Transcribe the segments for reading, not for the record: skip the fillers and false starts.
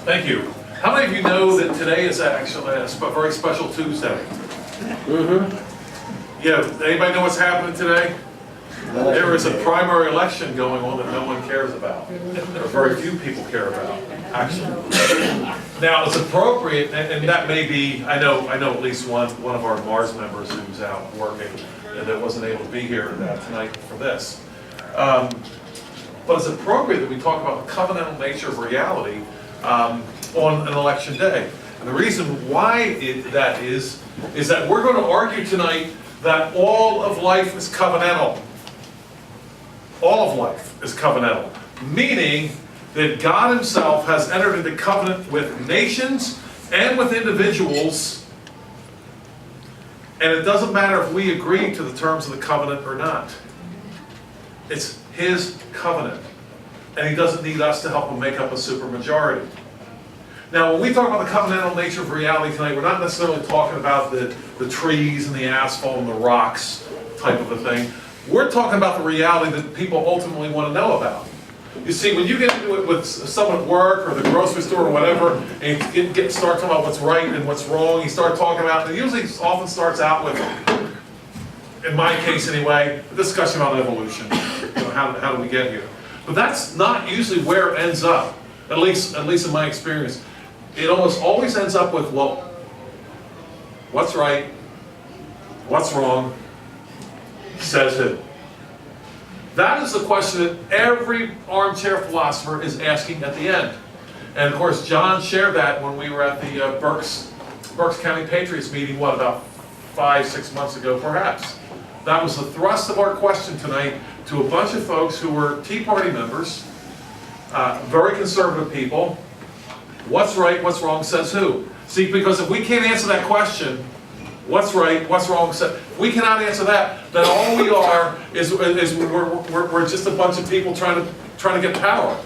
Thank you. How many of you know that today is actually a very special Tuesday? Yeah, anybody know what's happening today? There is a primary election going on that no one cares about, or very few people care about, actually. Now, it's appropriate, and that may be, I know at least one of our Mars members who's out working and that wasn't able to be here tonight for this. But it's appropriate that we talk about the covenantal nature of reality on an election day. And the reason why that is that we're going to argue tonight that all of life is covenantal. All of life is covenantal, meaning that God himself has entered into covenant with nations and with individuals, and it doesn't matter if we agree to the terms of the covenant or not. It's his covenant, and he doesn't need us to help him make up a supermajority. Now, when we talk about the covenantal nature of reality tonight, we're not necessarily talking about the trees and the asphalt and the rocks type of a thing. We're talking about the reality that people ultimately want to know about. You see, when you get into it with someone at work or the grocery store or whatever, and you start talking about what's right and what's wrong, you start talking about, it usually often starts out with, in my case anyway, a discussion about evolution. You know, how do we get here? But that's not usually where it ends up, at least in my experience. It almost always ends up with, well, what's right? What's wrong? Says who? That is the question that every armchair philosopher is asking at the end. And of course, John shared that when we were at the Berks County Patriots meeting, what, about 5-6 months ago, perhaps. That was the thrust of our question tonight to a bunch of folks who were Tea Party members, very conservative people. What's right, what's wrong, says who? See, because if we can't answer that question, what's right, what's wrong, if we cannot answer that, then all we are is we're just a bunch of people trying to get power,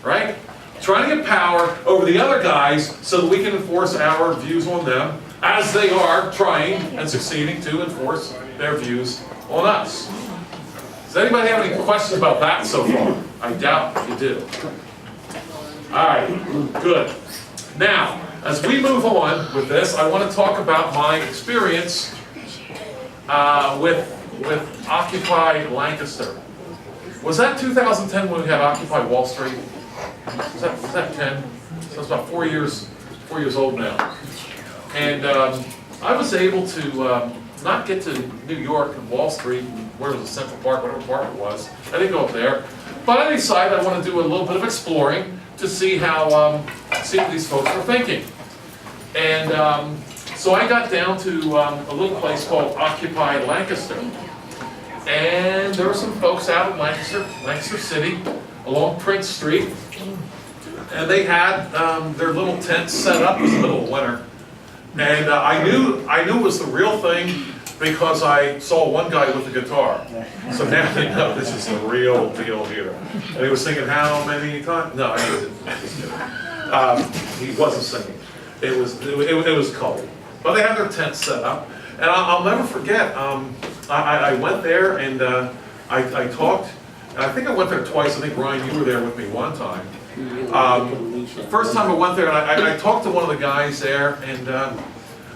right? Trying to get power over the other guys so that we can enforce our views on them, as they are trying and succeeding to enforce their views on us. Does anybody have any questions about that so far? I doubt you do. All right, good. Now, as we move on with this, I want to talk about my experience with Occupy Lancaster. Was that 2010 when we had Occupy Wall Street? Was that 10? So it's about 4 years old now. And I was able to not get to New York and Wall Street, where it was Central Park, whatever park it was. I didn't go up there. But I decided I want to do a little bit of exploring to see see what these folks were thinking. And so I got down to a little place called Occupy Lancaster. And there were some folks out in Lancaster City, along Prince Street. And they had their little tents set up. It was the middle of winter. And I knew it was the real thing because I saw one guy with a guitar. So now they know this is the real deal here. And he was singing how many times? No, he wasn't singing. It was cold. But they had their tent set up. And I'll never forget, I went there and I talked. And I think I went there twice. I think, Ryan, you were there with me one time. First time I went there, and I talked to one of the guys there, and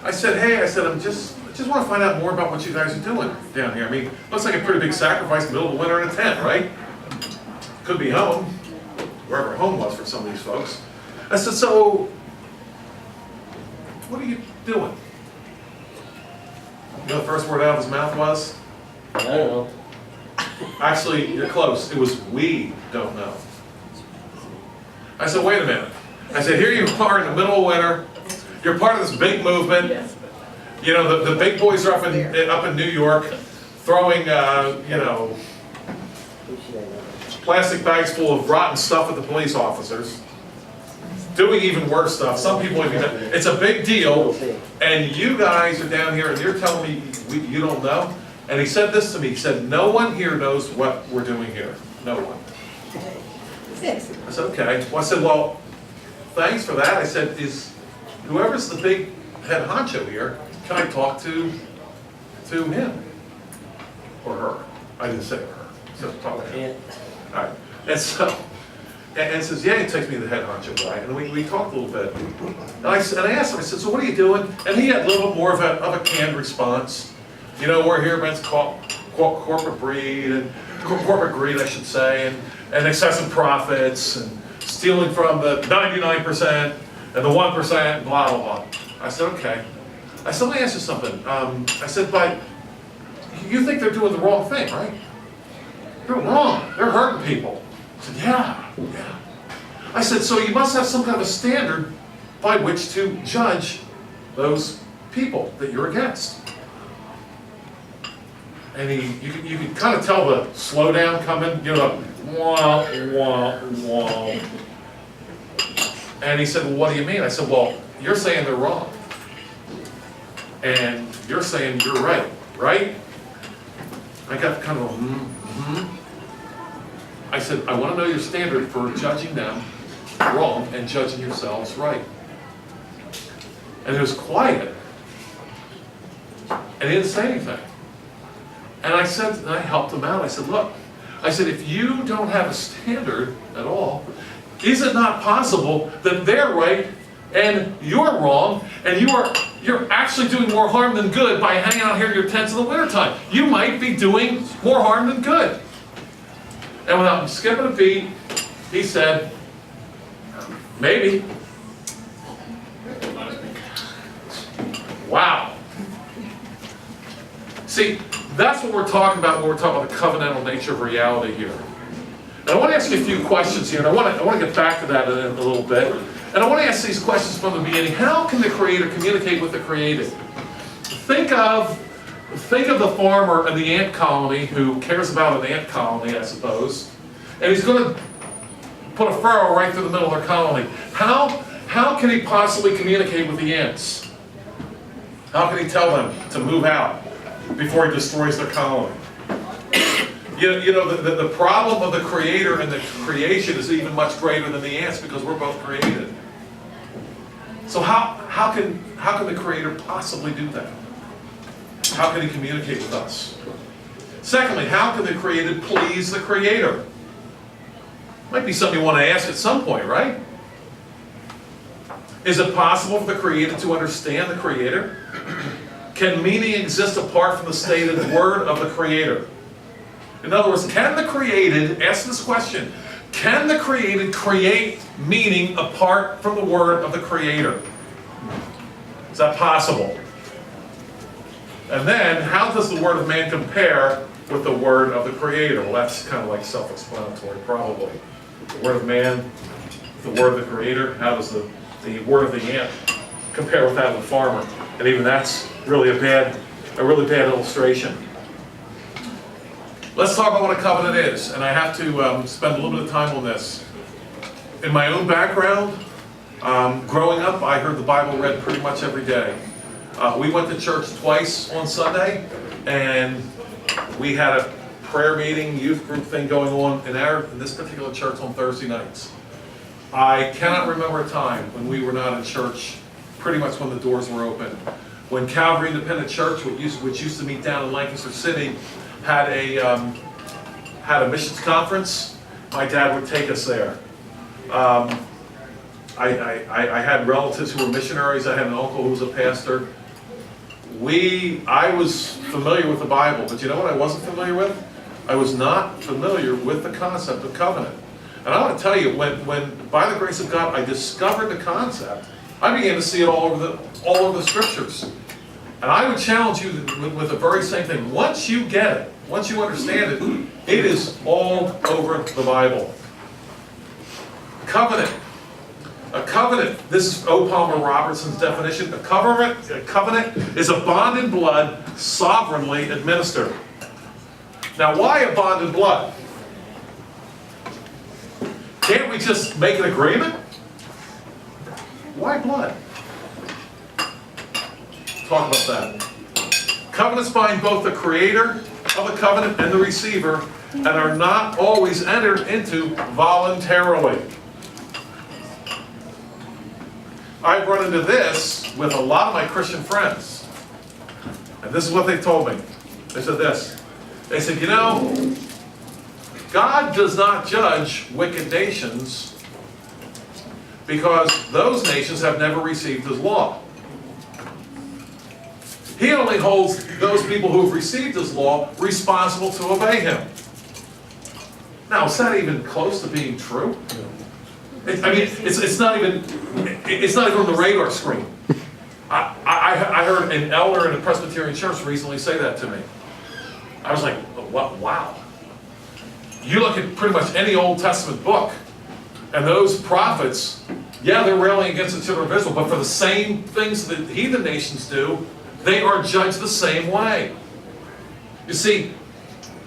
I said, hey, I just want to find out more about what you guys are doing down here. I mean, looks like a pretty big sacrifice in the middle of winter in a tent, right? Could be home, wherever home was for some of these folks. I said, so, what are you doing? You know the first word out of his mouth was? I don't know. Actually, you're close. It was, we don't know. I said, wait a minute. I said, here you are in the middle of winter. You're part of this big movement. You know, the big boys are up in New York throwing, plastic bags full of rotten stuff at the police officers. Doing even worse stuff. Some people even, it's a big deal. And you guys are down here and you're telling me you don't know? And he said this to me. He said, no one here knows what we're doing here. No one. I said, okay. Well, I said, well, thanks for that. I said, is whoever's the big head honcho here, can I talk to him? Or her. I didn't say her. So talk to him. All right. And so and says, yeah, he takes me to the head honcho guy. And we talked a little bit. And I asked him, I said, so what are you doing? And he had a little more of a canned response. You know, we're here against corporate greed, I should say, and excessive profits, and stealing from the 99% and the 1%, blah, blah, blah. I said, okay. I said, let me ask you something. I said, but you think they're doing the wrong thing, right? They're wrong. They're hurting people. I said, yeah. I said, so you must have some kind of a standard by which to judge those people that you're against. And you could kind of tell the slowdown coming, you know, wah, wah, wah. And he said, well, what do you mean? I said, well, you're saying they're wrong. And you're saying you're right, right? I got kind of a, I said, I want to know your standard for judging them wrong and judging yourselves right. And it was quiet. And he didn't say anything. And I said, and I helped him out. I said, look, I said, if you don't have a standard at all, is it not possible that they're right and you're wrong, and you're actually doing more harm than good by hanging out here in your tents in the wintertime? You might be doing more harm than good. And without skipping a beat, he said, maybe. Wow. See, that's what we're talking about when we're talking about the covenantal nature of reality here. And I want to ask you a few questions here, and I want to get back to that in a little bit. And I want to ask these questions from the beginning. How can the Creator communicate with the created? Think of the farmer in the ant colony who cares about an ant colony, I suppose, and he's going to put a furrow right through the middle of their colony. How can he possibly communicate with the ants? How can he tell them to move out before he destroys their colony? You know, the problem of the Creator and the creation is even much greater than the ants, because we're both created. So how can the Creator possibly do that? How can he communicate with us? Secondly, how can the created please the Creator? Might be something you want to ask at some point, right? Is it possible for the created to understand the Creator? Can meaning exist apart from the stated word of the Creator? In other words, can the created, ask this question, can the created create meaning apart from the word of the Creator? Is that possible? And then, how does the word of man compare with the word of the Creator? Well, that's kind of like self-explanatory, probably. The word of man, the word of the Creator, how does the word of the ant compare with that of the farmer? And even that's really a really bad illustration. Let's talk about what a covenant is, and I have to spend a little bit of time on this. In my own background, growing up, I heard the Bible read pretty much every day. We went to church twice on Sunday, and we had a prayer meeting, youth group thing going on in this particular church on Thursday nights. I cannot remember a time when we were not in church, pretty much when the doors were open. When Calvary Independent Church, which used to meet down in Lancaster City, had a missions conference, my dad would take us there. I had relatives who were missionaries. I had an uncle who was a pastor. I was familiar with the Bible, but you know what I wasn't familiar with? I was not familiar with the concept of covenant. And I want to tell you, when by the grace of God I discovered the concept, I began to see it all over the scriptures. And I would challenge you with the very same thing. Once you get it, once you understand it, it is all over the Bible. Covenant. A covenant, this is O. Palmer Robertson's definition. A covenant is a bond in blood sovereignly administered. Now, why a bond in blood? Can't we just make an agreement? Why blood? Talk about that. Covenants bind both the creator of the covenant and the receiver, and are not always entered into voluntarily. I've run into this with a lot of my Christian friends. And this is what they told me. They said this. They said, you know, God does not judge wicked nations because those nations have never received His law. He only holds those people who have received His law responsible to obey Him. Now, is that even close to being true? It's not even on the radar screen. I heard an elder in a Presbyterian church recently say that to me. I was like, wow. You look at pretty much any Old Testament book, and those prophets, yeah, they're railing against the children of Israel, but for the same things that heathen nations do, they are judged the same way. You see,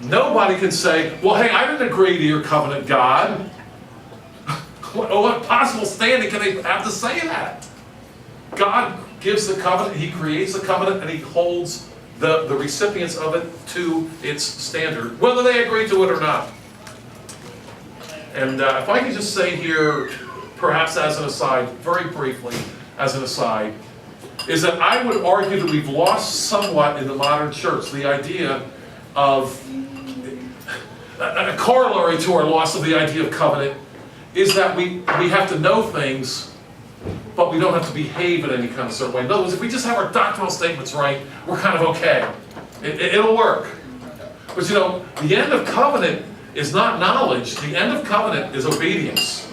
nobody can say, well, hey, I didn't agree to your covenant, God. What possible standing can they have to say that? God gives the covenant, He creates the covenant, and He holds the recipients of it to its standard, whether they agree to it or not. And if I could just say here, perhaps as an aside, very briefly, as an aside, is that I would argue that we've lost somewhat in the modern church the idea of, a corollary to our loss of the idea of covenant, is that we have to know things, but we don't have to behave in any kind of certain way. In other words, if we just have our doctrinal statements right, we're kind of okay. It'll work. But you know, the end of covenant is not knowledge. The end of covenant is obedience.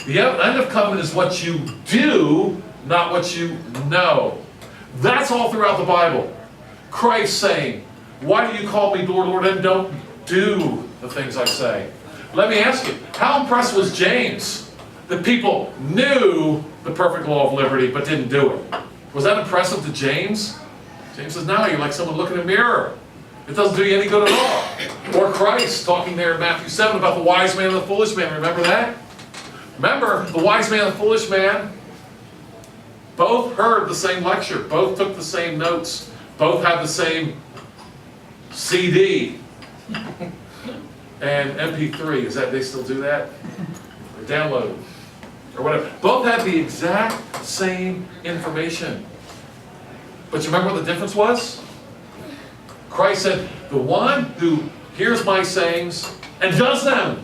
The end of covenant is what you do, not what you know. That's all throughout the Bible. Christ saying, why do you call me Lord, Lord, and don't do the things I say? Let me ask you, how impressed was James that people knew the perfect law of liberty but didn't do it? Was that impressive to James? James says, no, you're like someone looking in a mirror. It doesn't do you any good at all. Or Christ talking there in Matthew 7 about the wise man and the foolish man. Remember that? Remember, the wise man and the foolish man both heard the same lecture, both took the same notes, both had the same CD and MP3. Is that, they still do that? Or download, or whatever. Both had the exact same information. But you remember what the difference was? Christ said, the one who hears my sayings and does them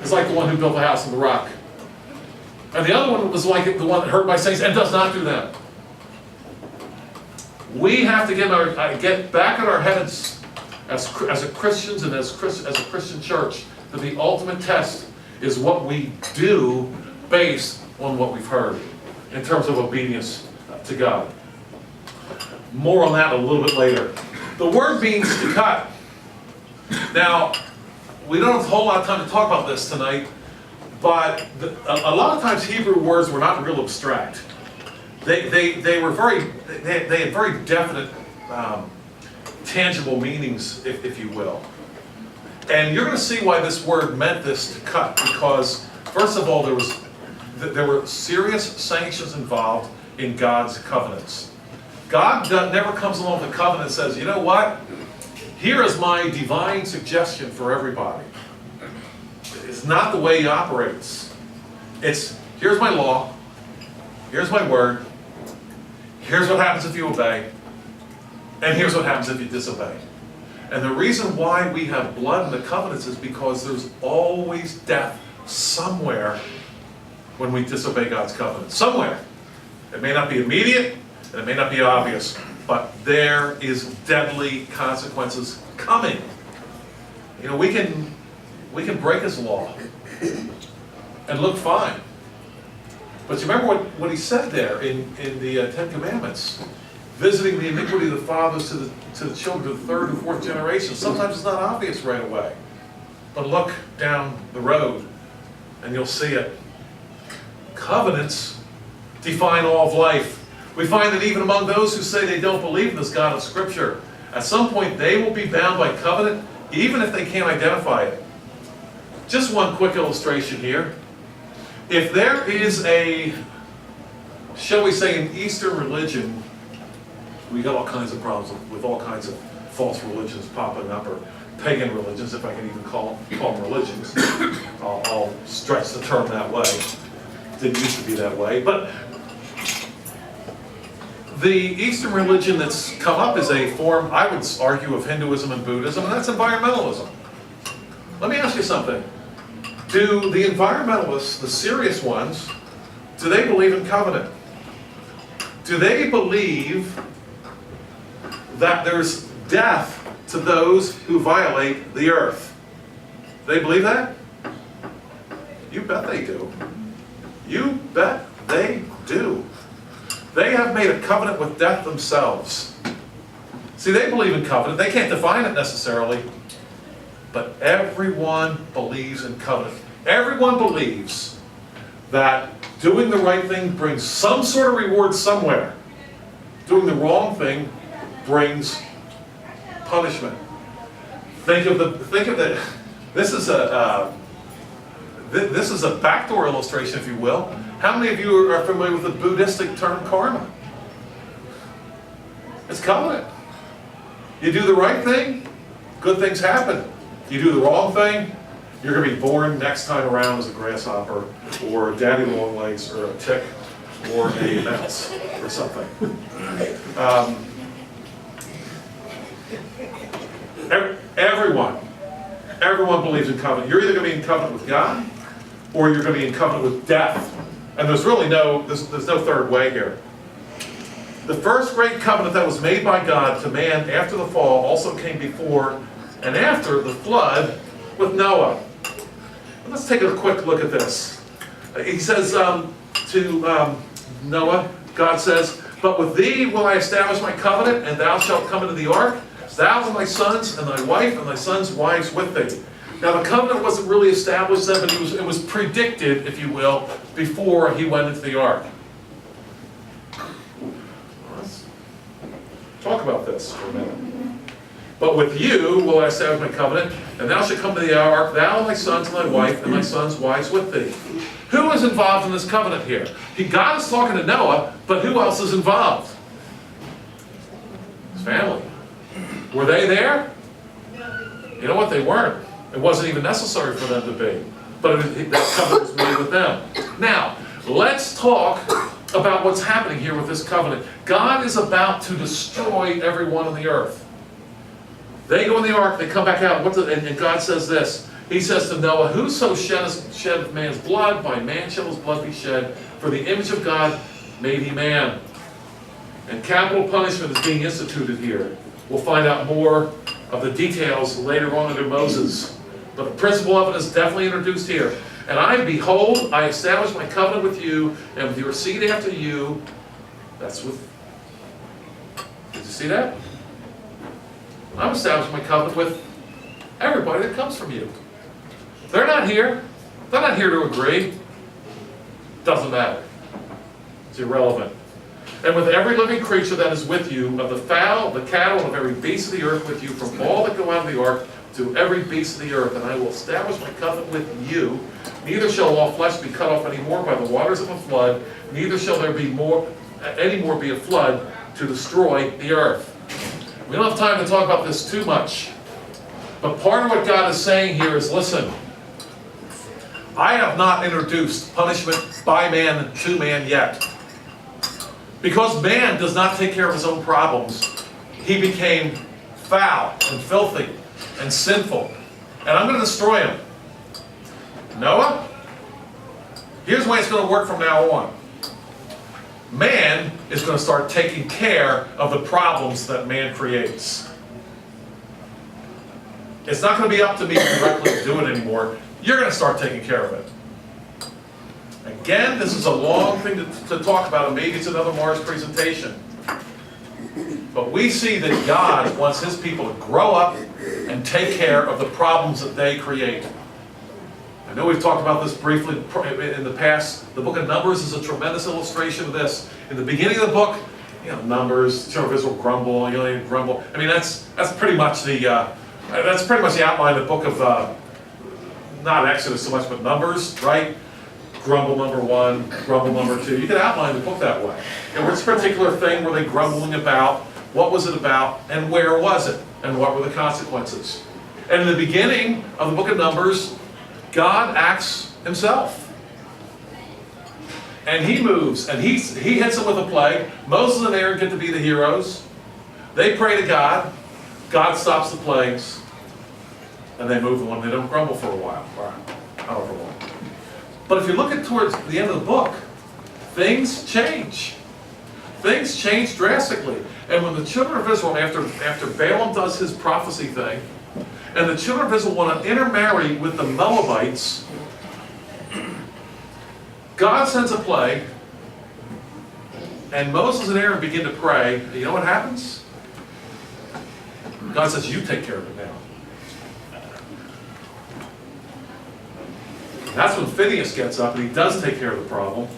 is like the one who built the house on the rock. And the other one was like the one that heard my sayings and does not do them. We have to get back in our heads as Christians and as a Christian church that the ultimate test is what we do based on what we've heard in terms of obedience to God. More on that a little bit later. The word means to cut. Now, we don't have a whole lot of time to talk about this tonight, but a lot of times Hebrew words were not real abstract. They had very definite, tangible meanings, if you will. And you're going to see why this word meant this to cut, because first of all, there were serious sanctions involved in God's covenants. God never comes along with a covenant and says, you know what? Here is my divine suggestion for everybody. It's not the way He operates. It's, here's my law, here's my word, here's what happens if you obey, and here's what happens if you disobey. And the reason why we have blood in the covenants is because there's always death somewhere when we disobey God's covenant. Somewhere. It may not be immediate, and it may not be obvious, but there is deadly consequences coming. You know, we can break His law and look fine. But you remember what He said there in the Ten Commandments? Visiting the iniquity of the fathers to the children of the third and fourth generation. Sometimes it's not obvious right away. But look down the road and you'll see it. Covenants define all of life. We find that even among those who say they don't believe in this God of Scripture, at some point they will be bound by covenant, even if they can't identify it. Just one quick illustration here. If there is a, shall we say, an Eastern religion, we got all kinds of problems with all kinds of false religions popping up, or pagan religions, if I can even call them religions. I'll stretch the term that way. Didn't used to be that way, but the Eastern religion that's come up is a form, I would argue, of Hinduism and Buddhism, and that's environmentalism. Let me ask you something. Do the environmentalists, the serious ones, do they believe in covenant? Do they believe that there's death to those who violate the earth? They believe that? You bet they do. You bet they do. They have made a covenant with death themselves. See, they believe in covenant. They can't define it necessarily. But everyone believes in covenant. Everyone believes that doing the right thing brings some sort of reward somewhere. Doing the wrong thing brings punishment. Think of the. This is a backdoor illustration, if you will. How many of you are familiar with the Buddhistic term karma? It's covenant. You do the right thing, good things happen. You do the wrong thing, you're going to be born next time around as a grasshopper, or a daddy long legs, or a tick, or a mouse, or something. Everyone believes in covenant. You're either going to be in covenant with God, or you're going to be in covenant with death. And there's really there's no third way here. The first great covenant that was made by God to man after the fall also came before and after the flood with Noah. Let's take a quick look at this. He says to Noah, God says, "But with thee will I establish my covenant, and thou shalt come into the ark, thou and thy sons, and thy wife, and thy sons' wives with thee." Now the covenant wasn't really established then, but it was predicted, if you will, before he went into the ark. Let's talk about this for a minute. "But with you will I establish my covenant, and thou shalt come to the ark, thou and thy sons and thy wife, and thy sons' wives with thee." Who is involved in this covenant here? God is talking to Noah, but who else is involved? His family. Were they there? You know what? They weren't. It wasn't even necessary for them to be. But that covenant was made with them. Now, let's talk about what's happening here with this covenant. God is about to destroy everyone on the earth. They go in the ark, they come back out, and God says this. He says to Noah, "Whoso sheddeth man's blood, by man shall his blood be shed. For the image of God made he man." And capital punishment is being instituted here. We'll find out more of the details later on under Moses. But the principle of it is definitely introduced here. "And behold, I establish my covenant with you, and with your seed after you." That's with... Did you see that? I'm establishing my covenant with everybody that comes from you. They're not here. They're not here to agree. Doesn't matter. It's irrelevant. "And with every living creature that is with you, of the fowl, the cattle, and of every beast of the earth with you, from all that go out of the ark to every beast of the earth. And I will establish my covenant with you. Neither shall all flesh be cut off any more by the waters of a flood, neither shall there be any more be a flood to destroy the earth." We don't have time to talk about this too much. But part of what God is saying here is, listen, I have not introduced punishment by man to man yet. Because man does not take care of his own problems, he became foul and filthy and sinful. And I'm going to destroy him. Noah, here's the way it's going to work from now on. Man is going to start taking care of the problems that man creates. It's not going to be up to me directly to do it anymore. You're going to start taking care of it. Again, this is a long thing to talk about, and maybe it's another Mars presentation. But we see that God wants his people to grow up and take care of the problems that they create. I know we've talked about this briefly in the past. The book of Numbers is a tremendous illustration of this. In the beginning of the book, Numbers, children of Israel grumble, they grumble. I mean, that's pretty much the outline of the book of not Exodus so much, but Numbers, right? Grumble number 1, grumble number 2. You could outline the book that way. And what's a particular thing were they grumbling about? What was it about? And where was it? And what were the consequences? And in the beginning of the book of Numbers, God acts himself. And he moves, and he hits them with a plague. Moses and Aaron get to be the heroes. They pray to God. God stops the plagues. and they move on. They don't grumble for a while, or however long. But if you look at towards the end of the book, things change. Things change drastically. And when the children of Israel, after Balaam does his prophecy thing, and the children of Israel want to intermarry with the Moabites, God sends a plague, and Moses and Aaron begin to pray. You know what happens? God says, you take care of it now. That's when Phineas gets up and he does take care of the problem.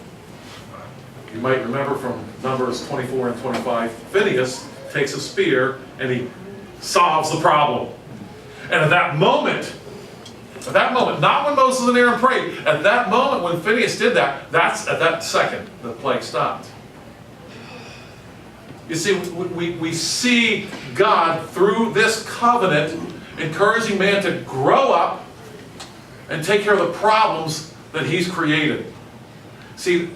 You might remember from Numbers 24 and 25, Phineas takes a spear and he solves the problem. And at that moment, not when Moses and Aaron prayed, at that moment when Phineas did that, that's at that second the plague stopped. You see, we see God through this covenant encouraging man to grow up and take care of the problems that he's created. See,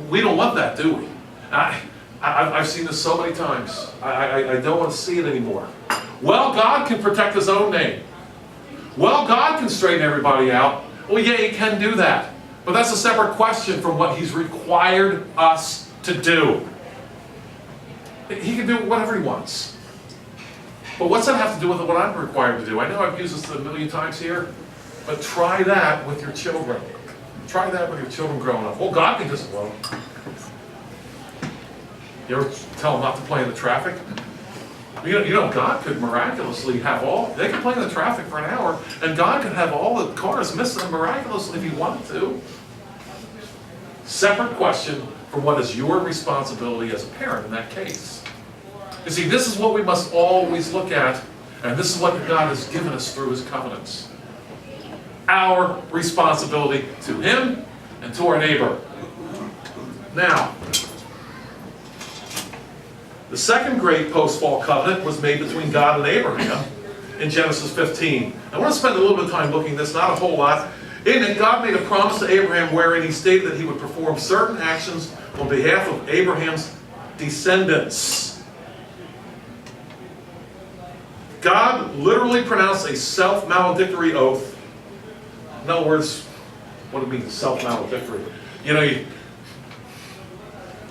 we don't want that, do we? I've seen this so many times. I don't want to see it anymore. Well, God can protect his own name. Well, God can straighten everybody out. Well, yeah, he can do that. But that's a separate question from what he's required us to do. He can do whatever he wants. But what's that have to do with what I'm required to do? I know I've used this a million times here, but try that with your children. Try that with your children growing up. Well, God can just, well, you ever tell them not to play in the traffic? You know, God could miraculously have they could play in the traffic for an hour, and God could have all the cars missing miraculously if he wanted to. Separate question from what is your responsibility as a parent in that case. You see, this is what we must always look at, and this is what God has given us through his covenants. Our responsibility to him and to our neighbor. Now, the second great post-fall covenant was made between God and Abraham in Genesis 15. I want to spend a little bit of time looking at this, not a whole lot. In it, God made a promise to Abraham wherein he stated that he would perform certain actions on behalf of Abraham's descendants. God literally pronounced a self-maledictory oath. In other words, what do it mean, self-maledictory? You know, you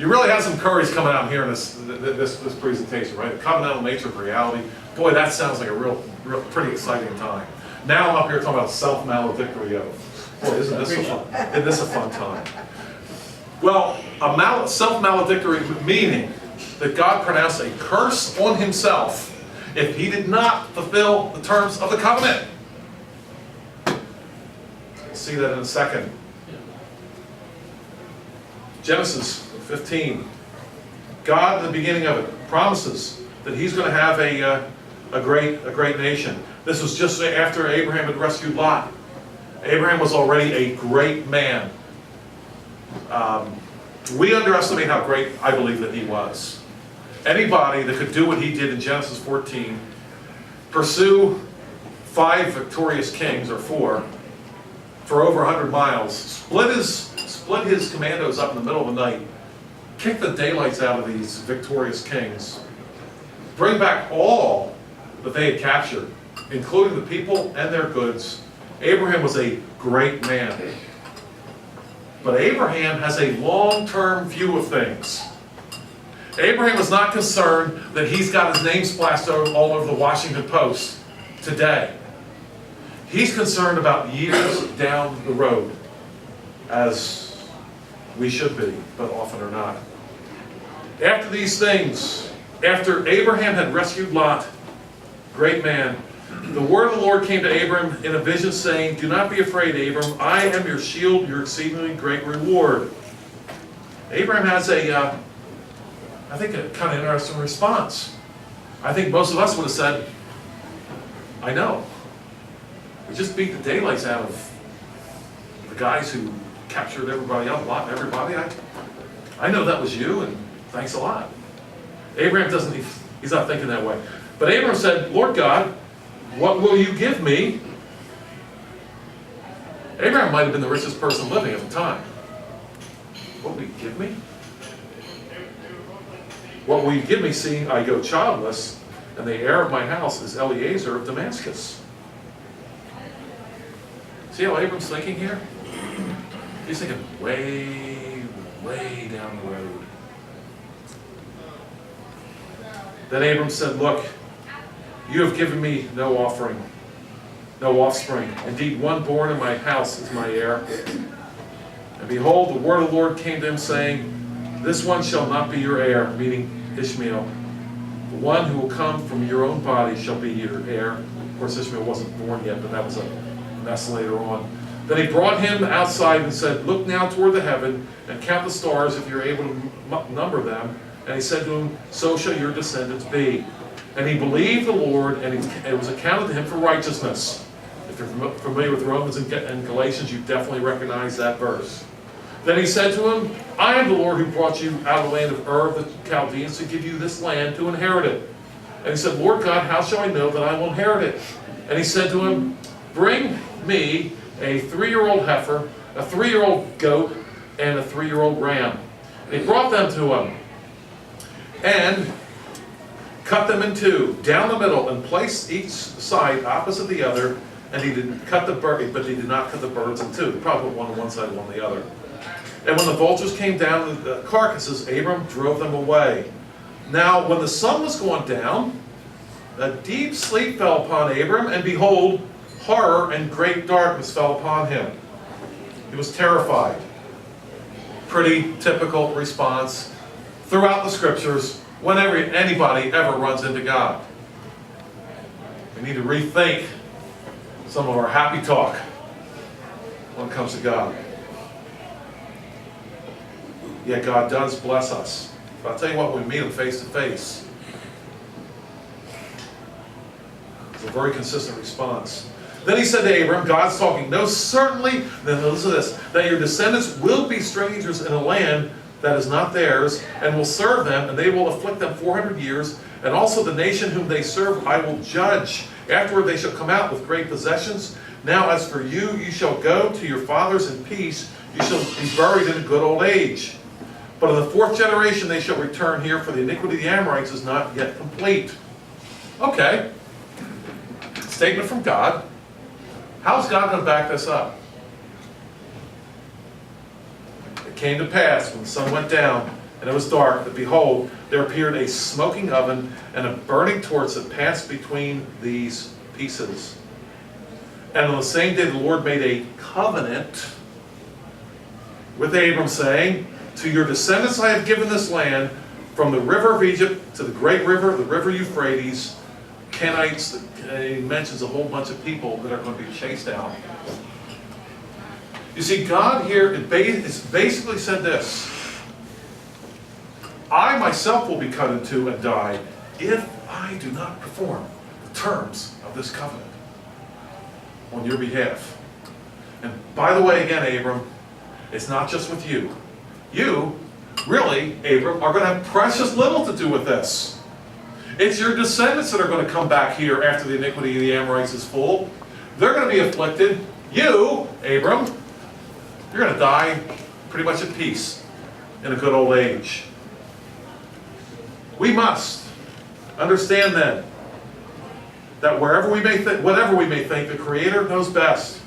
really have some courage coming out here in this presentation, right? The covenantal nature of reality. Boy, that sounds like a real pretty exciting time. Now I'm up here talking about self-maledictory oath. Boy, isn't this a fun time? Well, a self-maledictory meaning that God pronounced a curse on himself if he did not fulfill the terms of the covenant. We'll see that in a second. Genesis 15. God, in the beginning of it, promises that he's going to have a great nation. This was just after Abraham had rescued Lot. Abraham was already a great man. We underestimate how great I believe that he was. Anybody that could do what he did in Genesis 14, pursue 5 victorious kings, or 4, for over 100 miles, split his commandos up in the middle of the night, kick the daylights out of these victorious kings, bring back all that they had captured, including the people and their goods. Abraham was a great man. But Abraham has a long-term view of things. Abraham was not concerned that he's got his name splashed all over the Washington Post today. He's concerned about years down the road, as we should be, but often are not. After these things, after Abraham had rescued Lot, great man, the word of the Lord came to Abram in a vision, saying, "Do not be afraid, Abram. I am your shield, your exceedingly great reward." Abraham has I think a kind of interesting response. I think most of us would have said, "I know. We just beat the daylights out of the guys who captured everybody else, Lot and everybody. I know that was you, and thanks a lot." Abraham he's not thinking that way. But Abraham said, "Lord God, what will you give me?" Abraham might have been the richest person living at the time. What will you give me? What will you give me, seeing I go childless, and the heir of my house is Eliezer of Damascus? See how Abram's thinking here? He's thinking way, way down the road. Then Abram said, look, you have given me no offering, no offspring. Indeed, one born in my house is my heir. And behold, the word of the Lord came to him, saying, this one shall not be your heir, meaning Ishmael. The one who will come from your own body shall be your heir. Of course, Ishmael wasn't born yet, but that was a mess later on. Then he brought him outside and said, look now toward the heaven and count the stars if you're able to number them. And he said to him, so shall your descendants be. And he believed the Lord, and it was accounted to him for righteousness. If you're familiar with Romans and Galatians, you definitely recognize that verse. Then he said to him, I am the Lord who brought you out of the land of Ur, the Chaldeans, to give you this land to inherit it. And he said, Lord God, how shall I know that I will inherit it? And he said to him, bring me a 3-year-old heifer, a 3-year-old goat, and a 3-year-old ram. And he brought them to him, and cut them in two, down the middle, and placed each side opposite the other. And he did cut the bird, but he did not cut the birds in two. He probably put one on one side, one on the other. And when the vultures came down with the carcasses, Abram drove them away. Now, when the sun was going down, a deep sleep fell upon Abram, and behold, horror and great darkness fell upon him. He was terrified. Pretty typical response throughout the scriptures whenever anybody ever runs into God. We need to rethink some of our happy talk when it comes to God. Yet God does bless us. But I'll tell you what, when we meet Him face to face, it's a very consistent response. Then he said to Abram, God's talking, no, certainly, then listen to this, that your descendants will be strangers in a land that is not theirs, and will serve them, and they will afflict them 400 years, and also the nation whom they serve I will judge. Afterward they shall come out with great possessions. Now as for you, you shall go to your fathers in peace, you shall be buried in a good old age. But in the 4th generation they shall return here, for the iniquity of the Amorites is not yet complete. Okay. Statement from God. How's God going to back this up? It came to pass, when the sun went down, and it was dark, that behold, there appeared a smoking oven, and a burning torch that passed between these pieces. And on the same day the Lord made a covenant with Abram, saying, to your descendants I have given this land, from the river of Egypt to the great river, the river Euphrates. Kenites, he mentions a whole bunch of people that are going to be chased out. You see, God here is basically said this: I myself will be cut in two and die if I do not perform the terms of this covenant on your behalf. And by the way, again, Abram, it's not just with you. You, really, Abram, are going to have precious little to do with this. It's your descendants that are going to come back here after the iniquity of the Amorites is full. They're going to be afflicted. You, Abram, you're going to die pretty much at peace in a good old age. We must understand then that whatever we may think, the Creator knows best.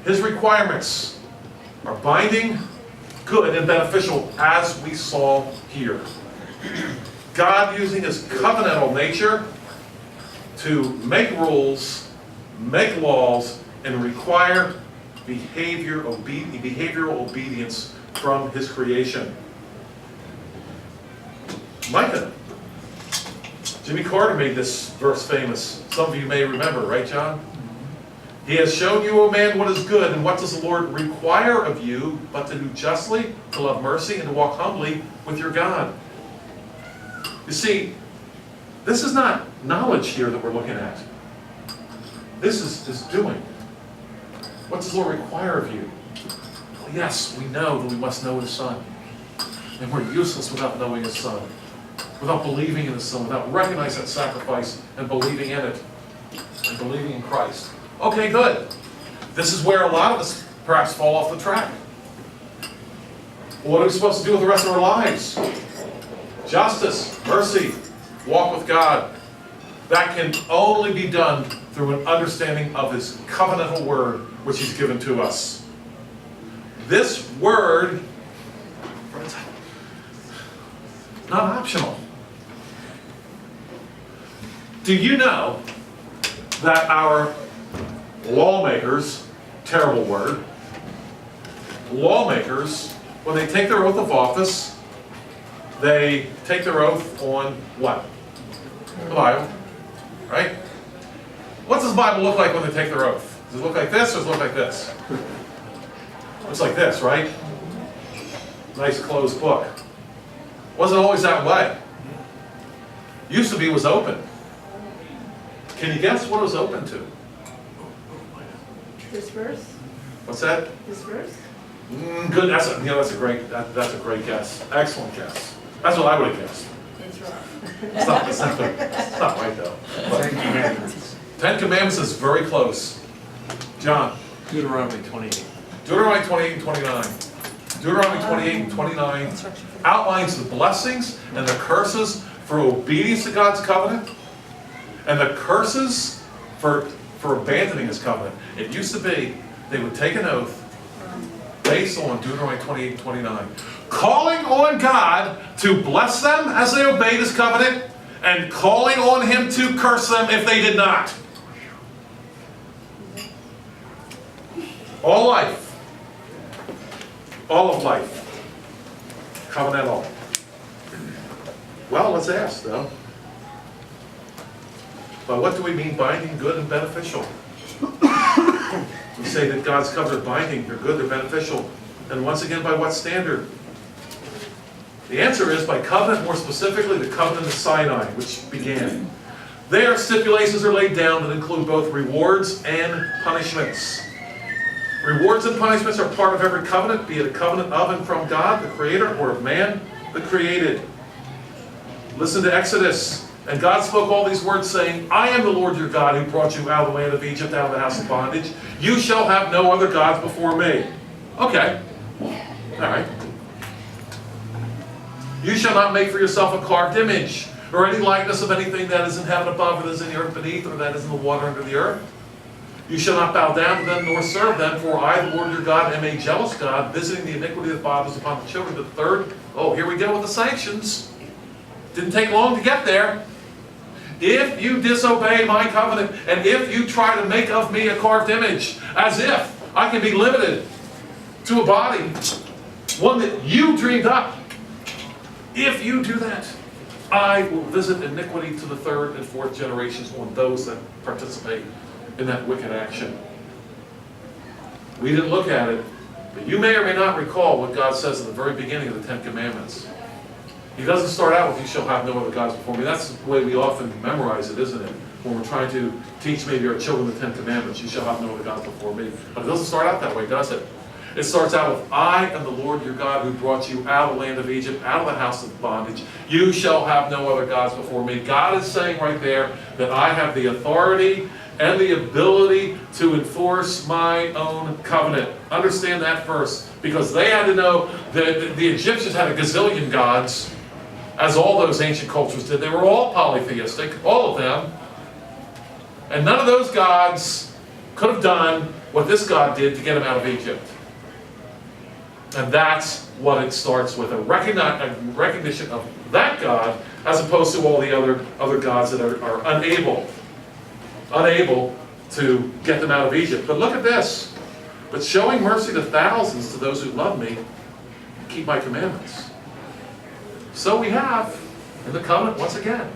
His requirements are binding, good, and beneficial, as we saw here. God using His covenantal nature to make rules, make laws, and require behavioral obedience from His creation. Micah. Jimmy Carter made this verse famous. Some of you may remember, right, John? He has shown you, O man, what is good, and what does the Lord require of you, but to do justly, to love mercy, and to walk humbly with your God. You see, this is not knowledge here that we're looking at. This is doing. What does the Lord require of you? Well, yes, we know that we must know His Son. And we're useless without knowing His Son, without believing in His Son, without recognizing that sacrifice and believing in it, and believing in Christ. Okay, good. This is where a lot of us perhaps fall off the track. Well, what are we supposed to do with the rest of our lives? Justice, mercy, walk with God. That can only be done through an understanding of his covenantal word, which he's given to us. This word, friends, not optional. Do you know that our lawmakers, terrible word, lawmakers, when they take their oath of office, they take their oath on what? The Bible, right? What does the Bible look like when they take their oath? Does it look like this or does it look like this? Looks like this, right? Nice closed book. Wasn't always that way. Used to be, it was open. Can you guess what it was open to? This verse? What's that? This verse? Good. That's a great guess. Excellent guess. That's what I would have guessed. It's wrong. It's not right though. But Ten Commandments is very close. John. Deuteronomy 28. Deuteronomy 28 and 29. Deuteronomy 28 and 29 outlines the blessings and the curses for obedience to God's covenant, and the curses for abandoning his covenant. It used to be they would take an oath based on Deuteronomy 28 and 29, calling on God to bless them as they obeyed his covenant, and calling on him to curse them if they did not. All life, all of life, covenantal. Well, let's ask though. But what do we mean binding, good, and beneficial? We say that God's covenant binding, they're good, they're beneficial. And once again, by what standard? The answer is by covenant, more specifically the covenant of Sinai, which began. There, stipulations are laid down that include both rewards and punishments. Rewards and punishments are part of every covenant, be it a covenant of and from God, the Creator, or of man, the created. Listen to Exodus. And God spoke all these words, saying, I am the Lord your God who brought you out of the land of Egypt, out of the house of bondage. You shall have no other gods before me. Okay. All right. You shall not make for yourself a carved image, or any likeness of anything that is in heaven above, or that is in the earth beneath, or that is in the water under the earth. You shall not bow down to them, nor serve them, for I, the Lord your God, am a jealous God, visiting the iniquity of the fathers upon the children. The third, oh, here we go with the sanctions. Didn't take long to get there. If you disobey my covenant, and if you try to make of me a carved image, as if I can be limited to a body, one that you dreamed up, if you do that, I will visit iniquity to the third and fourth generations on those that participate in that wicked action. We didn't look at it, but you may or may not recall what God says at the very beginning of the Ten Commandments. He doesn't start out with, you shall have no other gods before me. That's the way we often memorize it, isn't it? When we're trying to teach maybe our children the Ten Commandments, you shall have no other gods before me. But it doesn't start out that way, does it? It starts out with, I am the Lord your God who brought you out of the land of Egypt, out of the house of bondage. You shall have no other gods before me. God is saying right there that I have the authority and the ability to enforce my own covenant. Understand that first, because they had to know that the Egyptians had a gazillion gods, as all those ancient cultures did. They were all polytheistic, all of them. And none of those gods could have done what this God did to get them out of Egypt. And that's what it starts with, a recognition of that God, as opposed to all the other gods that are unable to get them out of Egypt. But look at this. But showing mercy to thousands, to those who love me, keep my commandments. So we have, in the covenant, once again,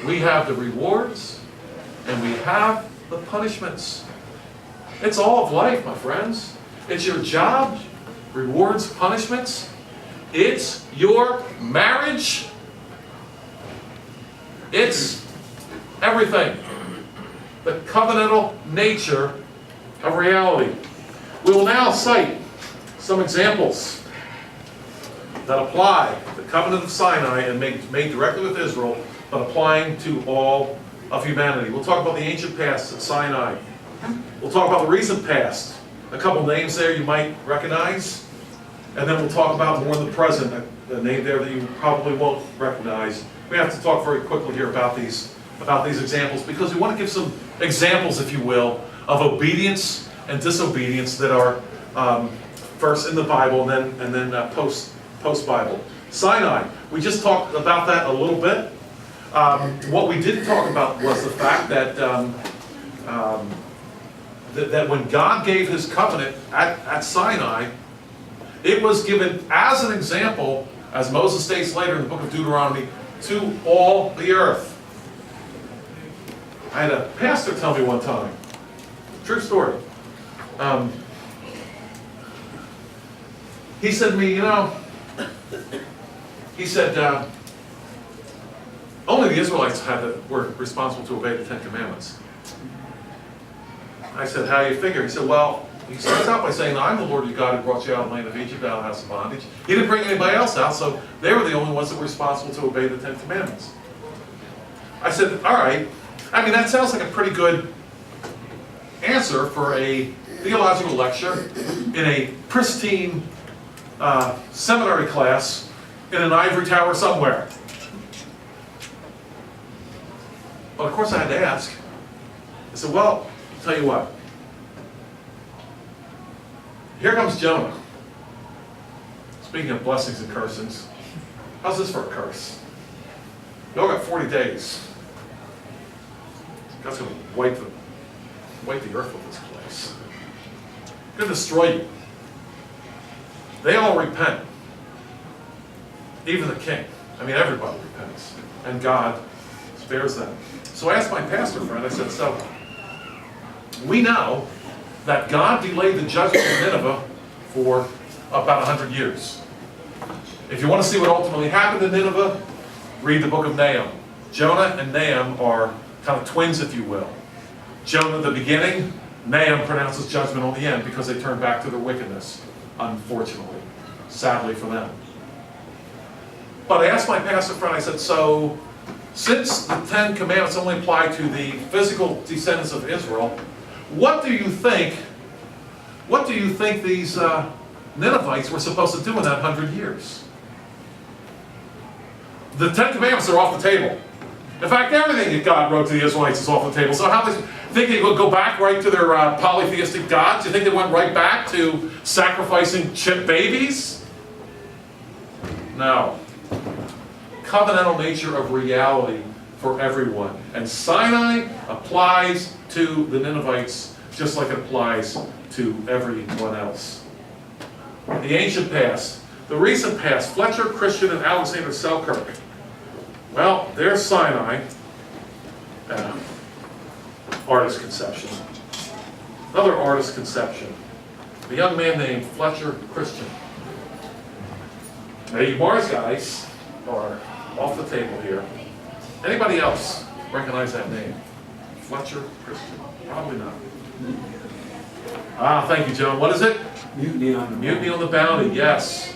we have the rewards and we have the punishments. It's all of life, my friends. It's your job, rewards, punishments. It's your marriage. It's everything. The covenantal nature of reality. We will now cite some examples that apply the covenant of Sinai and made directly with Israel, but applying to all of humanity. We'll talk about the ancient past at Sinai. We'll talk about the recent past. A couple names there you might recognize. And then we'll talk about more in the present, a name there that you probably won't recognize. We have to talk very quickly here about these about these examples because we want to give some examples, if you will, of obedience and disobedience that are first in the Bible and then post-Bible. Sinai, we just talked about that a little bit. What we didn't talk about was the fact that that when God gave His covenant at Sinai, it was given as an example, as Moses states later in the book of Deuteronomy, to all the earth. I had a pastor tell me one time, true story. He said to me, he said, only the Israelites were responsible to obey the Ten Commandments. I said, how do you figure? He said, well, he starts out by saying, I'm the Lord your God who brought you out of the land of Egypt, out of the house of bondage. He didn't bring anybody else out, so they were the only ones that were responsible to obey the Ten Commandments. I said, all right. I mean, that sounds like a pretty good answer for a theological lecture in a pristine seminary class in an ivory tower somewhere. But of course I had to ask. I said, well, I'll tell you what. Here comes Jonah. Speaking of blessings and cursings, how's this for a curse? You all got 40 days. God's going to wipe the earth with this place. He's going to destroy you. They all repent. Even the king. I mean, everybody repents. And God spares them. So I asked my pastor friend, I said, so, we know that God delayed the judgment of Nineveh for about 100 years. If you want to see what ultimately happened to Nineveh, read the book of Nahum. Jonah and Nahum are kind of twins, if you will. Jonah at the beginning, Nahum pronounces judgment on the end because they turned back to their wickedness, unfortunately, sadly for them. But I asked my pastor friend, I said, so, since the Ten Commandments only apply to the physical descendants of Israel, what do you think these Ninevites were supposed to do in that 100 years? The Ten Commandments are off the table. In fact, everything that God wrote to the Israelites is off the table. So how do you think they would go back right to their polytheistic gods? Do you think they went right back to sacrificing chip babies? No. Covenantal nature of reality for everyone. And Sinai applies to the Ninevites just like it applies to everyone else. The ancient past, the recent past, Fletcher Christian and Alexander Selkirk. Well, there's Sinai, artist conception. Another artist conception. A young man named Fletcher Christian. Now, you Mars guys are off the table here. Anybody else recognize that name? Fletcher Christian? Probably not. Thank you, Joan. What is it? Mutiny on the Bounty. Mutiny on the Bounty, yes.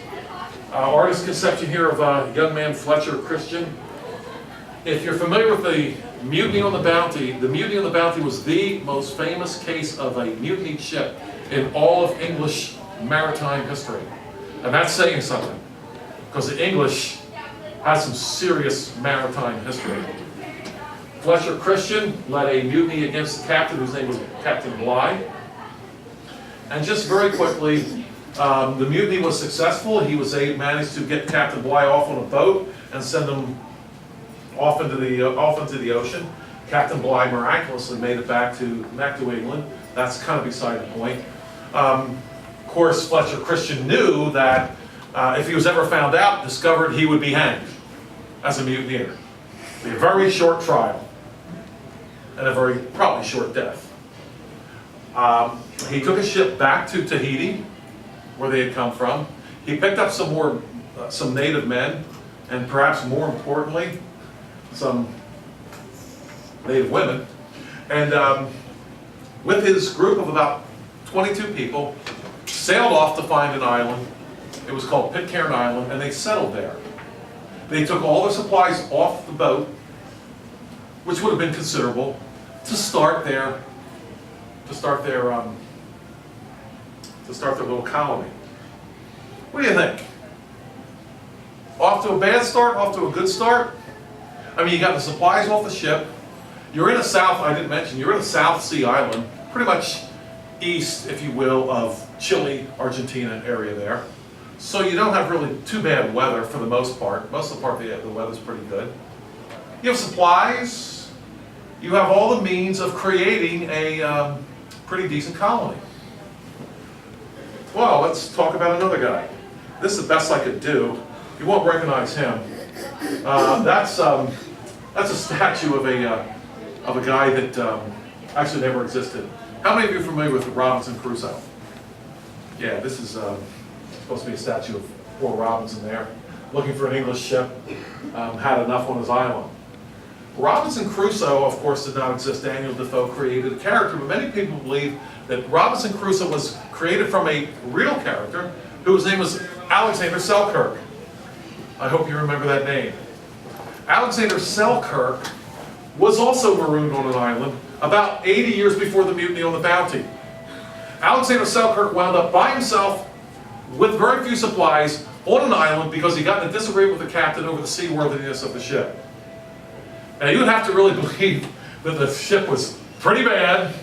Artist conception here of young man Fletcher Christian. If you're familiar with the Mutiny on the Bounty was the most famous case of a mutinied ship in all of English maritime history. And that's saying something, because the English has some serious maritime history. Fletcher Christian led a mutiny against the captain, whose name was Captain Bligh. And just very quickly, the mutiny was successful. He managed to get Captain Bligh off on a boat and send him off into the ocean. Captain Bligh miraculously made it back to England. That's kind of beside the point. Of course, Fletcher Christian knew that if he was ever found out, discovered, he would be hanged as a mutineer. It'd be a very short trial and a very probably short death. He took a ship back to Tahiti, where they had come from. He picked up some native men, and perhaps more importantly, some native women. And with his group of about 22 people, sailed off to find an island. It was called Pitcairn Island, and they settled there. They took all their supplies off the boat, which would have been considerable, to start their little colony. What do you think? Off to a bad start? Off to a good start? I mean, you got the supplies off the ship, You're in a South, I didn't mention, you're in a South Sea island, pretty much east, if you will, of Chile, Argentina area there. So you don't have really too bad weather for the most part. Most of the part the weather's pretty good. You have supplies. You have all the means of creating a pretty decent colony. Well, let's talk about another guy. This is the best I could do. You won't recognize him. That's a statue of a guy that actually never existed. How many of you are familiar with Robinson Crusoe? Yeah, this is supposed to be a statue of poor Robinson there, looking for an English ship, had enough on his island. Robinson Crusoe, of course, did not exist. Daniel Defoe created a character, but many people believe that Robinson Crusoe was created from a real character whose name was Alexander Selkirk. I hope you remember that name. Alexander Selkirk was also marooned on an island about 80 years before the mutiny on the Bounty. Alexander Selkirk wound up by himself with very few supplies on an island because he got in a disagreement with the captain over the seaworthiness of the ship. And you would have to really believe that the ship was pretty bad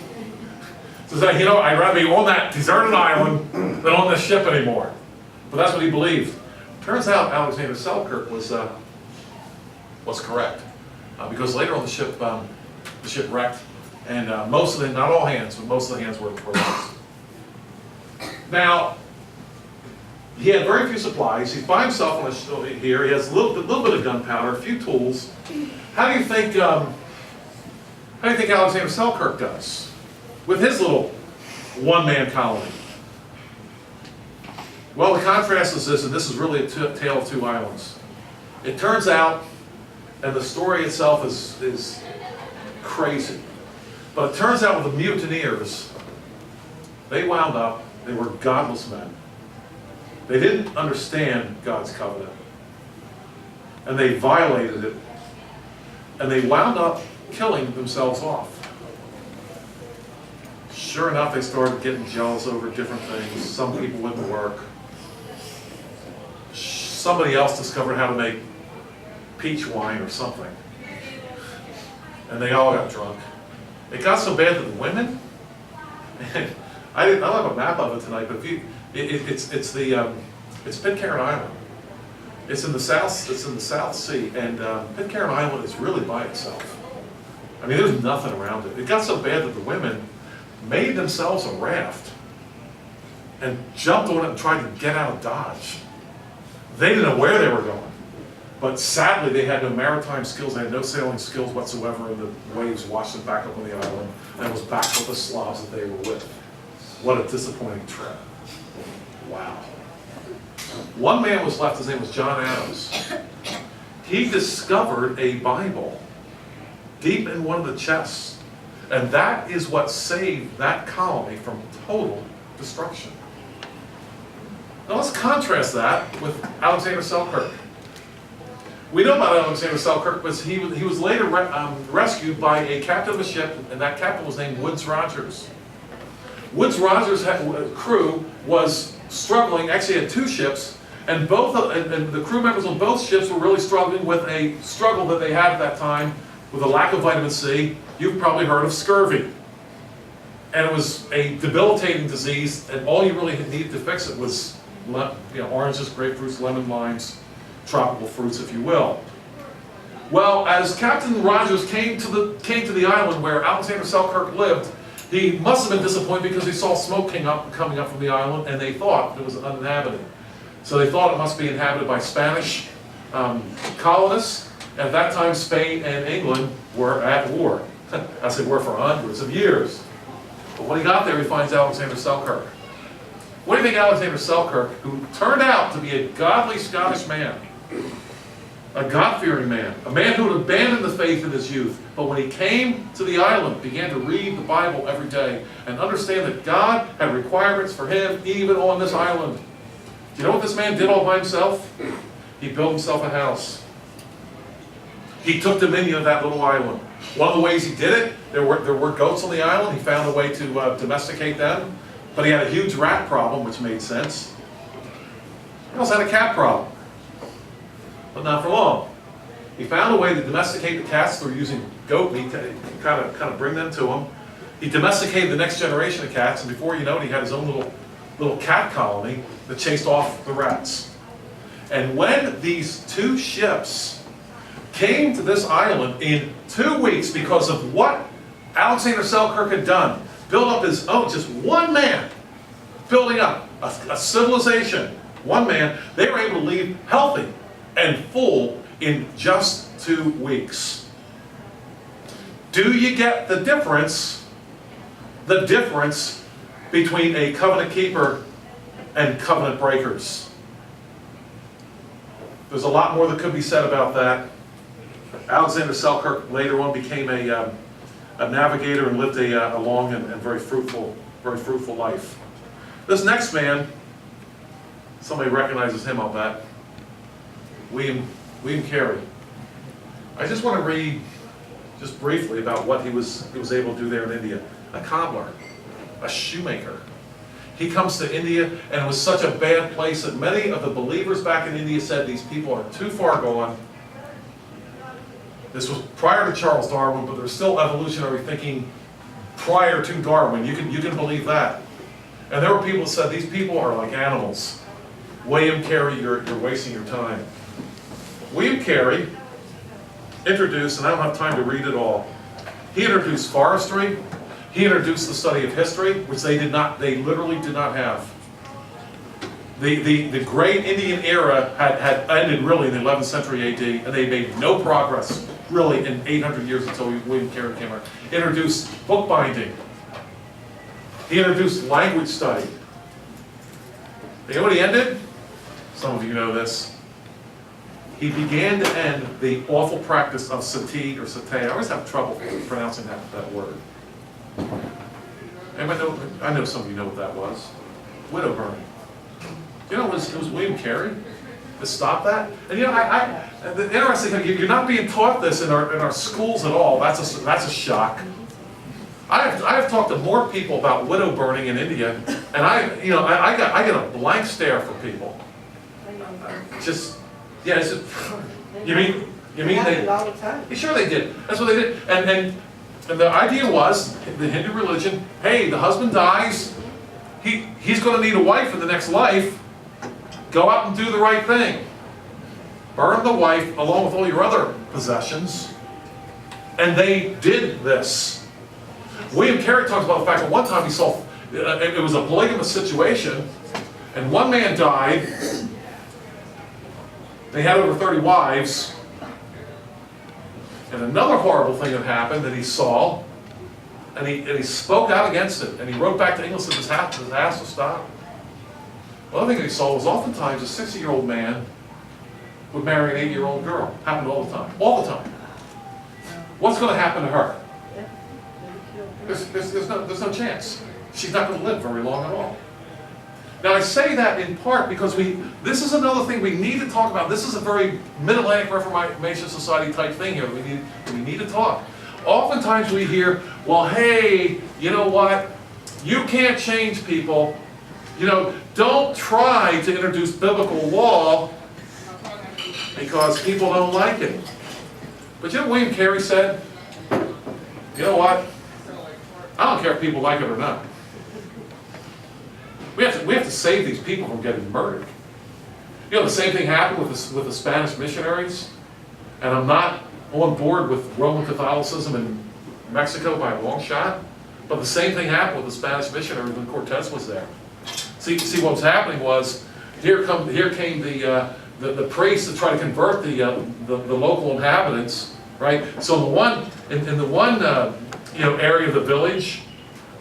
to say, you know, I'd rather be on that deserted island than on this ship anymore. But that's what he believed. Turns out Alexander Selkirk was correct. Because later on the ship wrecked, and most of the, not all hands, but most of the hands were lost. Now, he had very few supplies. He's by himself on a ship here. He has a little bit of gunpowder, a few tools. How do you think Alexander Selkirk does with his little one-man colony? Well, the contrast is this, and this is really a tale of two islands. It turns out, and the story itself is crazy, but it turns out with the mutineers, they wound up, they were godless men. They didn't understand God's covenant, and they violated it, and they wound up killing themselves off. Sure enough, they started getting jealous over different things. Some people wouldn't work. Somebody else discovered how to make peach wine or something, and they all got drunk. It got so bad that the women, I don't have a map of it tonight, but if you, it's Pitcairn Island. It's in the South Sea, and Pitcairn Island is really by itself. I mean, there's nothing around it. It got so bad that the women made themselves a raft and jumped on it and tried to get out of Dodge. They didn't know where they were going, but sadly they had no maritime skills. They had no sailing skills whatsoever, and the waves washed them back up on the island, and it was back with the Slavs that they were with. What a disappointing trip. Wow. One man was left, his name was John Adams. He discovered a Bible deep in one of the chests, and that is what saved that colony from total destruction. Now let's contrast that with Alexander Selkirk. We know about Alexander Selkirk because he was later rescued by a captain of a ship, and that captain was named Woodes Rogers. Woodes Rogers' crew was struggling, actually had two ships, and the crew members on both ships were really struggling with a struggle that they had at that time with a lack of vitamin C. You've probably heard of scurvy. And it was a debilitating disease, and all you really needed to fix it was oranges, grapefruits, lemon, limes, tropical fruits, if you will. Well, as Captain Rogers came to the island where Alexander Selkirk lived, he must have been disappointed because he saw smoke coming up from the island, and they thought it was uninhabited. So they thought it must be inhabited by Spanish colonists. At that time, Spain and England were at war, as they were for hundreds of years. But when he got there, he finds Alexander Selkirk. What do you think Alexander Selkirk, who turned out to be a godly Scottish man, a God-fearing man, a man who had abandoned the faith in his youth, but when he came to the island, began to read the Bible every day and understand that God had requirements for him even on this island. Do you know what this man did all by himself? He built himself a house. He took dominion of that little island. One of the ways he did it, there were goats on the island. He found a way to domesticate them. But he had a huge rat problem, which made sense. He also had a cat problem. But not for long. He found a way to domesticate the cats through using goat meat to kind of bring them to him. He domesticated the next generation of cats, and before you know it, he had his own little cat colony that chased off the rats. And when these two ships came to this island in 2 weeks because of what Alexander Selkirk had done, built up his own, just one man, building up a civilization, one man, they were able to leave healthy and full in just 2 weeks. Do you get the difference? The difference between a covenant keeper and covenant breakers. There's a lot more that could be said about that. Alexander Selkirk later on became a navigator and lived a long and very fruitful life. This next man, somebody recognizes him, I'll bet. William Carey. I just want to read just briefly about what he was able to do there in India. A cobbler, a shoemaker. He comes to India, and it was such a bad place that many of the believers back in India said these people are too far gone. This was prior to Charles Darwin, but there's still evolutionary thinking prior to Darwin. You can believe that. And there were people who said these people are like animals. William Carey, you're wasting your time. William Carey introduced, and I don't have time to read it all, he introduced forestry, he introduced the study of history, which they literally did not have. The great Indian era had ended really in the 11th century AD, and they made no progress really in 800 years until William Carey came around. Introduced bookbinding. He introduced language study. You know what he ended? Some of you know this. He began to end the awful practice of sati or sate. I always have trouble pronouncing that word. I know some of you know what that was. Widow burning. You know, it was William Carey to stop that. And you know, the interesting thing, you're not being taught this in our schools at all. That's a shock. I have talked to more people about widow burning in India, and I get a blank stare from people. It's just, you mean they? All the time. Sure they did. That's what they did. And the idea was, the Hindu religion, hey, the husband dies, he's going to need a wife in the next life. Go out and do the right thing. Burn the wife along with all your other possessions. And they did this. William Carey talks about the fact that one time he saw, it was a polygamous situation, and one man died. They had over 30 wives. And another horrible thing that happened that he saw, and he spoke out against it, and he wrote back to England and said, this has to stop. Another thing that he saw was oftentimes a 60-year-old man would marry an 8-year-old girl. Happened all the time. All the time. What's going to happen to her? There's no chance. She's not going to live very long at all. Now I say that in part because this is another thing we need to talk about. This is a very Mid-Atlantic Reformation Society type thing here that we need to talk. Oftentimes we hear, well, hey, you know what? You can't change people. You know, don't try to introduce biblical law because people don't like it. But you know what William Carey said? You know what? I don't care if people like it or not. We have to save these people from getting murdered. You know, the same thing happened with the Spanish missionaries. And I'm not on board with Roman Catholicism in Mexico by a long shot. But the same thing happened with the Spanish missionaries when Cortez was there. See what was happening was, here came the priests to try to convert the local inhabitants, right? So in the one area of the village,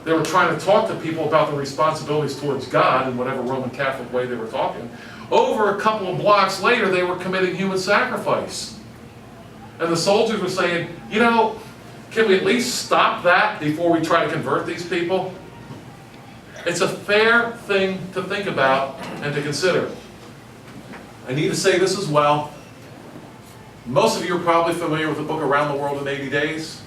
they were trying to talk to people about their responsibilities towards God in whatever Roman Catholic way they were talking. Over a couple of blocks later, they were committing human sacrifice. And the soldiers were saying, you know, can we at least stop that before we try to convert these people? It's a fair thing to think about and to consider. I need to say this as well. Most of you are probably familiar with the book Around the World in 80 Days.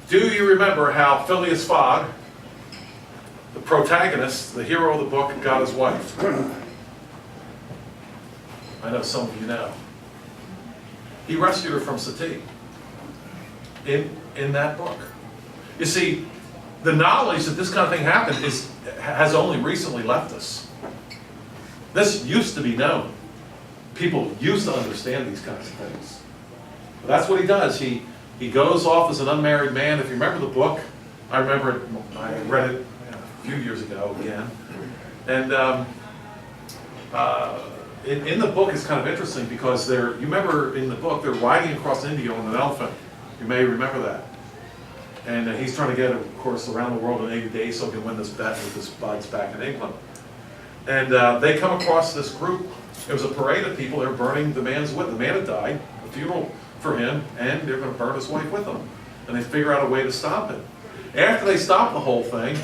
Do you remember how Phileas Fogg, the protagonist, the hero of the book, got his wife? I know some of you know. He rescued her from Sati in that book. You see, the knowledge that this kind of thing happened has only recently left us. This used to be known. People used to understand these kinds of things. But that's what he does. He goes off as an unmarried man. If you remember the book, I remember it, I read it a few years ago again. And in the book it's kind of interesting because you remember in the book they're riding across India on an elephant. You may remember that. And he's trying to get, of course, around the world in 80 days so he can win this bet with his buds back in England. And they come across this group. It was a parade of people. They were burning the man's widow. The man had died, a funeral for him, and they're going to burn his wife with him. And they figure out a way to stop it. After they stop the whole thing,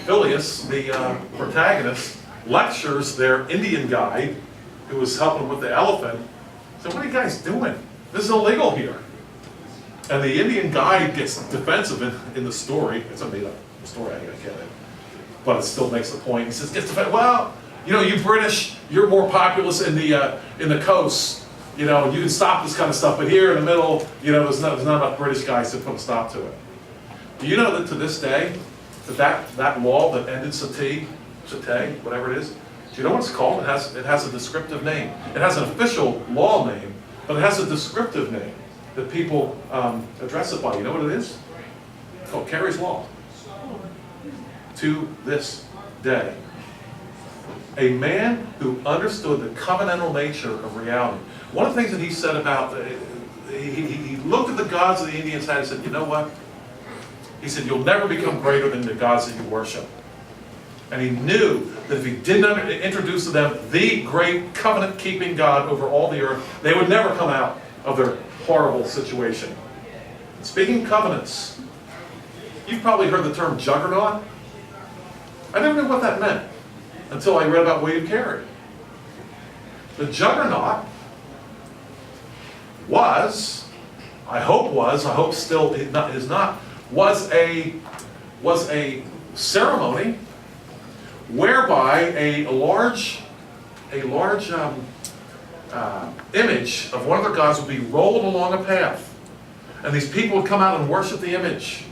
Phileas, the protagonist, lectures their Indian guide who was helping with the elephant. Said, "What are you guys doing? This is illegal here." And the Indian guide gets defensive in the story. It's a made-up story, I get it. But it still makes the point. He says, gets defensive. Well, you British, you're more populous in the coast. You can stop this kind of stuff. But here in the middle, there's not enough British guys to put a stop to it. Do you know that to this day, that law that ended Sati, whatever it is, do you know what it's called? It has a descriptive name. It has an official law name, but it has a descriptive name that people address it by. You know what it is? It's called Carey's Law. To this day. A man who understood the covenantal nature of reality. One of the things that he said about, he looked at the gods of the Indians and said, "You know what?" He said, "You'll never become greater than the gods that you worship." And he knew that if he didn't introduce to them the great covenant-keeping God over all the earth, they would never come out of their horrible situation. Speaking of covenants, you've probably heard the term juggernaut. I never knew what that meant until I read about William Carey. The juggernaut was still is not, was a ceremony whereby a large image of one of their gods would be rolled along a path. And these people would come out and worship the image.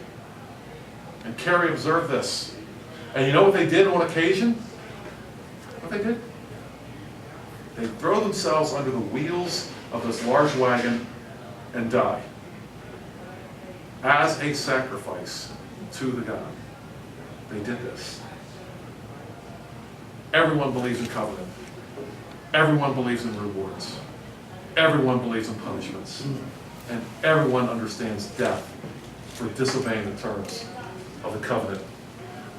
And Carey observed this. And you know what they did on occasion? What they did? They'd throw themselves under the wheels of this large wagon and die as a sacrifice to the god. They did this. Everyone believes in covenant. Everyone believes in rewards. Everyone believes in punishments. And everyone understands death for disobeying the terms of the covenant.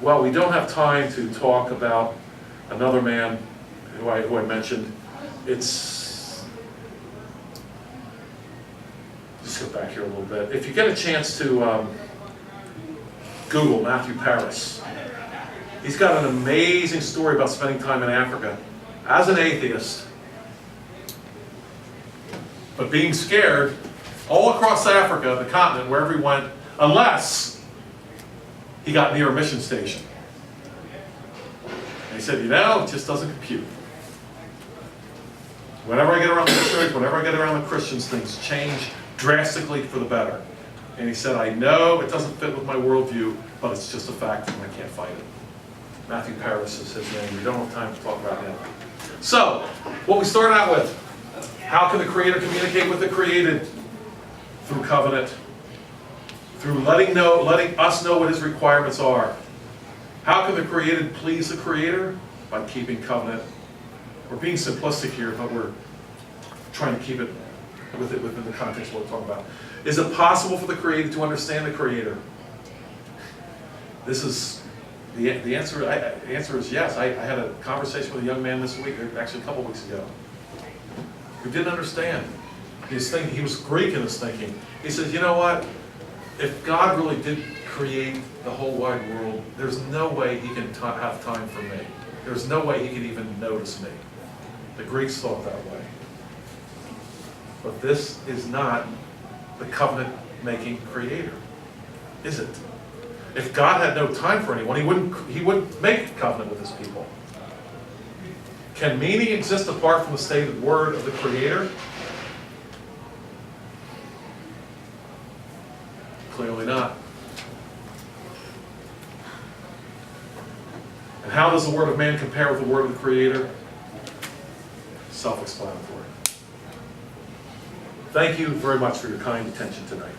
Well, we don't have time to talk about another man who I mentioned. Just go back here a little bit. If you get a chance to Google Matthew Paris, he's got an amazing story about spending time in Africa as an atheist, but being scared all across Africa, the continent, wherever he went, unless he got near a mission station. And he said, it just doesn't compute. Whenever I get around the missionaries, whenever I get around the Christians, things change drastically for the better. And he said, I know it doesn't fit with my worldview, but it's just a fact and I can't fight it. Matthew Paris is his name. We don't have time to talk about him. So, what we start out with, how can the Creator communicate with the created? Through covenant. Through letting us know what His requirements are. How can the created please the Creator? By keeping covenant. We're being simplistic here, but we're trying to keep it within the context of what we're talking about. Is it possible for the created to understand the Creator? This is the answer. The answer is yes. I had a conversation with a young man this week, actually a couple weeks ago, who didn't understand. He was Greek in his thinking. He says, you know what? If God really did create the whole wide world, there's no way He can have time for me. There's no way He can even notice me. The Greeks thought that way. But this is not the covenant-making Creator, is it? If God had no time for anyone, He wouldn't make a covenant with His people. Can meaning exist apart from the stated word of the Creator? Clearly not. And how does the word of man compare with the word of the Creator? Self-explanatory. Thank you very much for your kind attention tonight.